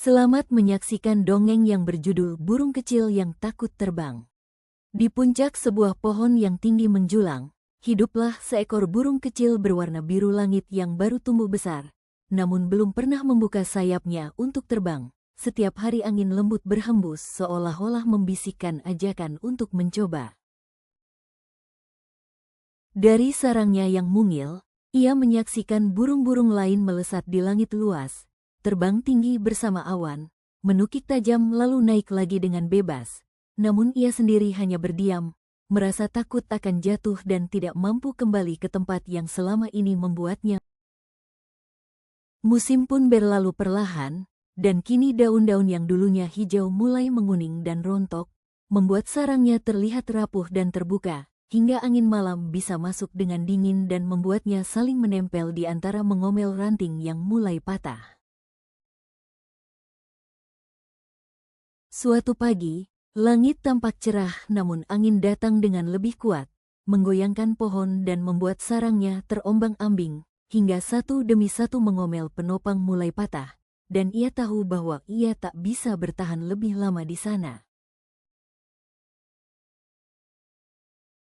Selamat menyaksikan dongeng yang berjudul Burung Kecil yang Takut Terbang. Di puncak sebuah pohon yang tinggi menjulang, hiduplah seekor burung kecil berwarna biru langit yang baru tumbuh besar, namun belum pernah membuka sayapnya untuk terbang. Setiap hari angin lembut berhembus seolah-olah membisikkan ajakan untuk mencoba. Dari sarangnya yang mungil, ia menyaksikan burung-burung lain melesat di langit luas, terbang tinggi bersama awan, menukik tajam lalu naik lagi dengan bebas. Namun ia sendiri hanya berdiam, merasa takut akan jatuh dan tidak mampu kembali ke tempat yang selama ini membuatnya. Musim pun berlalu perlahan, dan kini daun-daun yang dulunya hijau mulai menguning dan rontok, membuat sarangnya terlihat rapuh dan terbuka, hingga angin malam bisa masuk dengan dingin dan membuatnya saling menempel di antara mengomel ranting yang mulai patah. Suatu pagi, langit tampak cerah namun angin datang dengan lebih kuat, menggoyangkan pohon dan membuat sarangnya terombang-ambing, hingga satu demi satu mengomel penopang mulai patah, dan ia tahu bahwa ia tak bisa bertahan lebih lama di sana.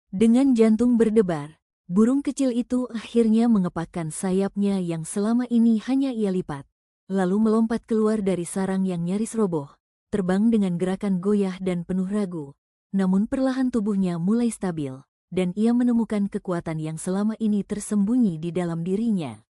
Dengan jantung berdebar, burung kecil itu akhirnya mengepakkan sayapnya yang selama ini hanya ia lipat, lalu melompat keluar dari sarang yang nyaris roboh. Terbang dengan gerakan goyah dan penuh ragu, namun perlahan tubuhnya mulai stabil, dan ia menemukan kekuatan yang selama ini tersembunyi di dalam dirinya.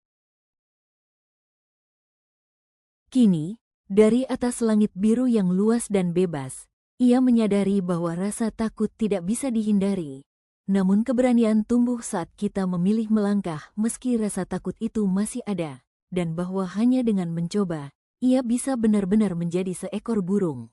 Kini, dari atas langit biru yang luas dan bebas, ia menyadari bahwa rasa takut tidak bisa dihindari. Namun keberanian tumbuh saat kita memilih melangkah meski rasa takut itu masih ada, dan bahwa hanya dengan mencoba, ia bisa benar-benar menjadi seekor burung.